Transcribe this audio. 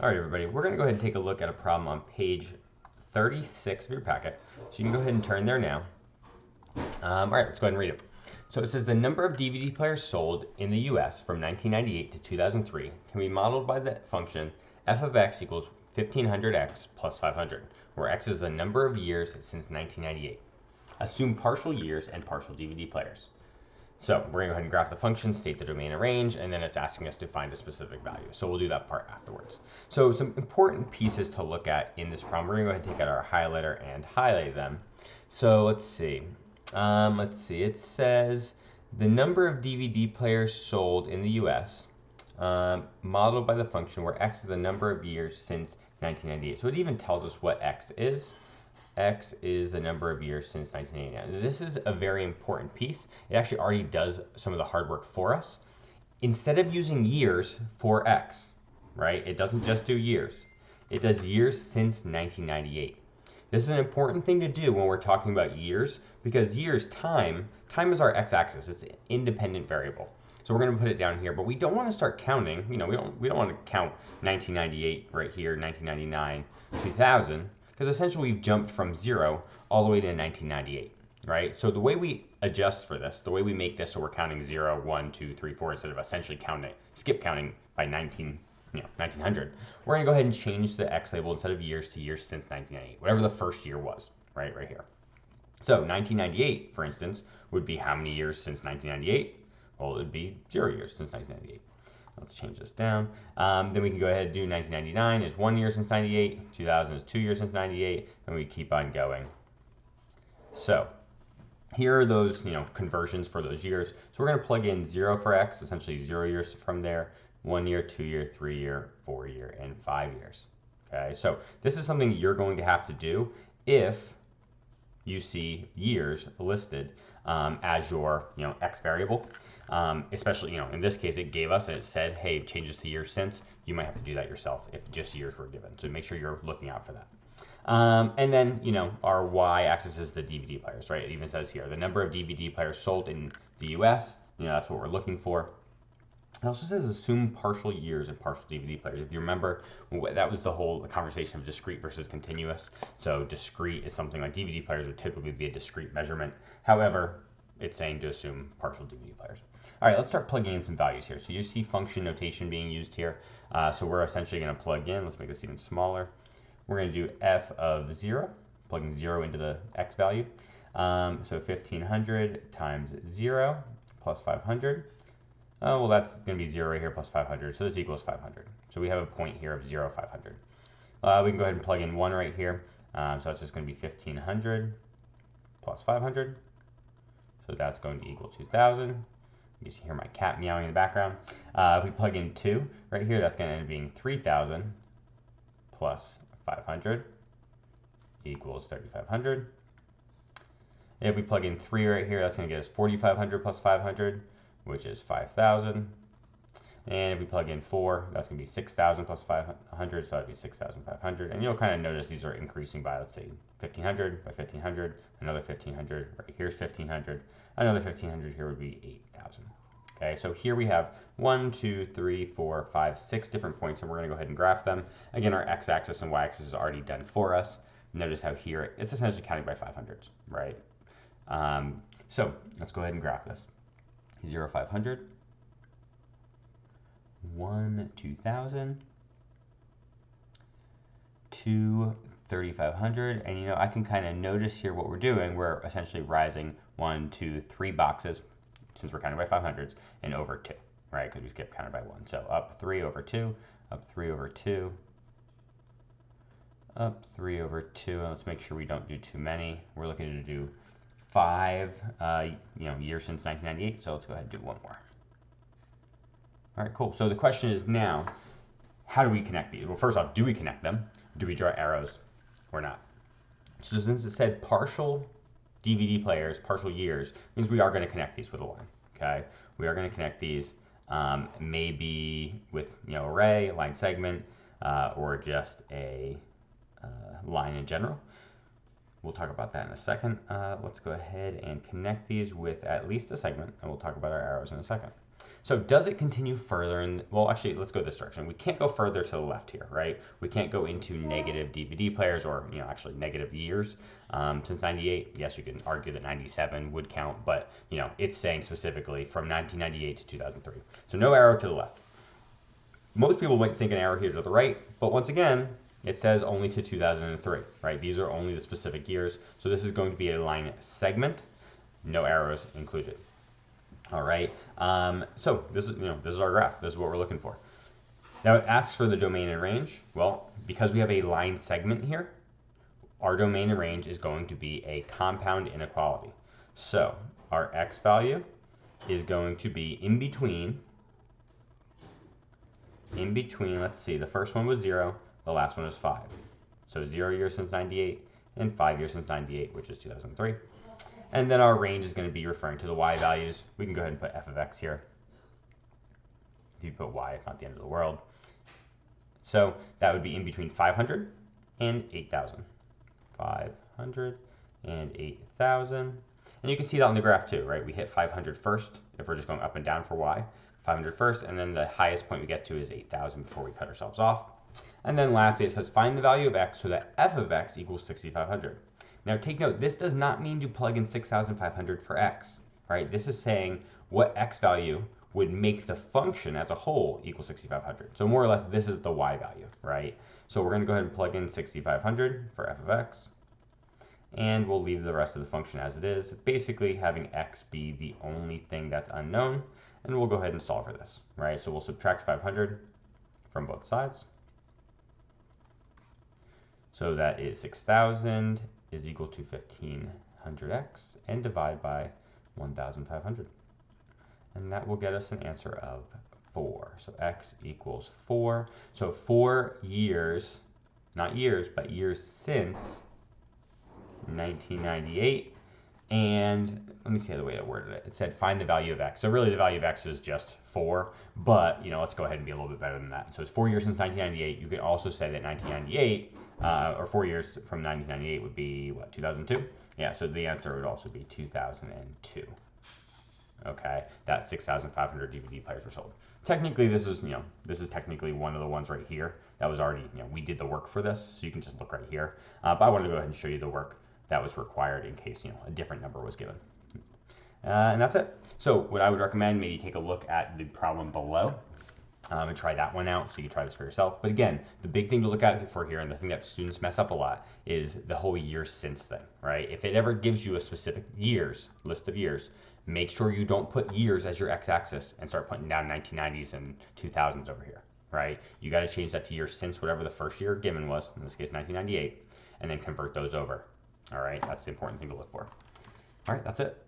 All right, everybody, we're going to go ahead and take a look at a problem on page 36 of your packet. So you can go ahead and turn there now. All right, let's go ahead and read it. So it says the number of DVD players sold in the US from 1998 to 2003 can be modeled by the function f of x equals 1500x plus 500, where x is the number of years since 1998. Assume partial years and partial DVD players. So we're going to go ahead and graph the function, state the domain and range, and then it's asking us to find a specific value. So we'll do that part afterwards. So some important pieces to look at in this problem. We're going to go ahead and take out our highlighter and highlight them. So let's see. It says the number of DVD players sold in the US, modeled by the function where x is the number of years since 1998. So it even tells us what x is. X is the number of years since 1989. This is a very important piece. It actually already does some of the hard work for us. Instead of using years for X, right? It doesn't just do years. It does years since 1998. This is an important thing to do when we're talking about years, because years, time is our x-axis. It's an independent variable. So we're going to put it down here, but we don't want to start counting. We don't want to count 1998 right here, 1999, 2000. Because essentially we've jumped from 0 all the way to 1998, right? So the way we adjust for this, the way we make this so we're counting 0, 1, 2, 3, 4, instead of essentially skip counting by 1900, we're going to go ahead and change the x label instead of years to years since 1998, whatever the first year was, right here. So 1998, for instance, would be how many years since 1998? Well, it would be 0 years since 1998. Let's change this down. Then we can go ahead and do 1999 is 1 year since 98, 2000 is 2 years since 98, and we keep on going. So here are those conversions for those years. So we're going to plug in 0 for x, essentially 0 years from there, 1 year, 2 year, 3 year, 4 year, and 5 years. Okay, so this is something you're going to have to do if you see years listed as your x variable. Especially, in this case, it gave us and it said, hey, changes to years since. You might have to do that yourself if just years were given. So make sure you're looking out for that. And then, our y-axis is the DVD players, right? It even says here, the number of DVD players sold in the US, that's what we're looking for. It also says assume partial years and partial DVD players. If you remember, that was the whole conversation of discrete versus continuous. So discrete is something like DVD players would typically be a discrete measurement. However, it's saying to assume partial DVD players. All right, let's start plugging in some values here. So you see function notation being used here. So we're essentially going to plug in. Let's make this even smaller. We're going to do f of 0, plugging 0 into the x value. So 1500 times 0 plus 500. Well, that's going to be 0 right here plus 500. So this equals 500. So we have a point here of 0, 500. We can go ahead and plug in 1 right here. So that's just going to be 1500 plus 500. So that's going to equal 2000. You can hear my cat meowing in the background. If we plug in 2 right here, that's going to end up being 3000 plus 500 equals 3500. If we plug in 3 right here, that's going to get us 4500 plus 500, which is 5000. And if we plug in 4, that's going to be 6000 plus 500, so that'd be 6500. And you'll kind of notice these are increasing by, let's say, 1500 by 1500, another 1500, right here's 1500, another 1500 here would be 8000. Okay, so here we have 1, 2, 3, 4, 5, 6 different points, and we're going to go ahead and graph them. Again, our x-axis and y-axis is already done for us. Notice how here it's essentially counting by 500s, right? So let's go ahead and graph this. 0, 500. 1, 2000, 2, 3500, and I can kind of notice here what we're doing. We're essentially rising 1, 2, 3 boxes, since we're counting by 500s, and over 2, right? Because we skipped counted by 1. So up 3 over 2, up 3 over 2, up 3 over 2, and let's make sure we don't do too many. We're looking to do 5 years since 1998, so let's go ahead and do one more. All right, cool. So the question is now, how do we connect these? Well, first off, do we connect them? Do we draw arrows or not? So since it said partial DVD players, partial years, means we are going to connect these with a line, okay? We are going to connect these maybe with, array, line segment, or just a line in general. We'll talk about that in a second. Let's go ahead and connect these with at least a segment, and we'll talk about our arrows in a second. So does it continue further in, well, actually, let's go this direction. We can't go further to the left here, right? We can't go into negative DVD players or, actually negative years. Since 98, yes, you can argue that 97 would count, but, it's saying specifically from 1998 to 2003. So no arrow to the left. Most people might think an arrow here to the right, but once again, it says only to 2003, right? These are only the specific years. So this is going to be a line segment, no arrows included. All right. So this is our graph. This is what we're looking for. Now it asks for the domain and range. Well, because we have a line segment here, our domain and range is going to be a compound inequality. So our x value is going to be in between, let's see, the first one was 0, the last one was 5. So 0 years since 98 and 5 years since 98, which is 2003. And then our range is going to be referring to the y values. We can go ahead and put f of x here. If you put y, it's not the end of the world. So that would be in between 500 and 8,000. 500 and 8,000. And you can see that on the graph too, right? We hit 500 first if we're just going up and down for y. 500 first, and then the highest point we get to is 8,000 before we cut ourselves off. And then lastly, it says find the value of x so that f of x equals 6,500. Now take note, this does not mean to plug in 6,500 for x, right? This is saying what x value would make the function as a whole equal 6,500. So more or less, this is the y value, right? So we're going to go ahead and plug in 6,500 for f of x, and we'll leave the rest of the function as it is, basically having x be the only thing that's unknown, and we'll go ahead and solve for this, right? So we'll subtract 500 from both sides. So that is 6,000 is equal to 1,500x, and divide by 1,500. And that will get us an answer of 4. So x equals 4. So 4 years, not years, but years since 1998. And let me see the way I worded it. It said find the value of x. So really the value of x is just 4, but let's go ahead and be a little bit better than that. So it's 4 years since 1998. You could also say that 1998, or 4 years from 1998 would be, what, 2002? Yeah, so the answer would also be 2002. Okay, that 6,500 DVD players were sold. Technically, this is technically one of the ones right here. That was already, we did the work for this, so you can just look right here. But I wanted to go ahead and show you the work that was required in case, a different number was given. And that's it. So what I would recommend, maybe take a look at the problem below and try that one out so you can try this for yourself. But again, the big thing to look out for here, and the thing that students mess up a lot, is the whole year since thing, right? If it ever gives you a specific list of years, make sure you don't put years as your x-axis and start putting down 1990s and 2000s over here, right? You got to change that to years since whatever the first year given was, in this case 1998, and then convert those over. All right, that's the important thing to look for. All right, that's it.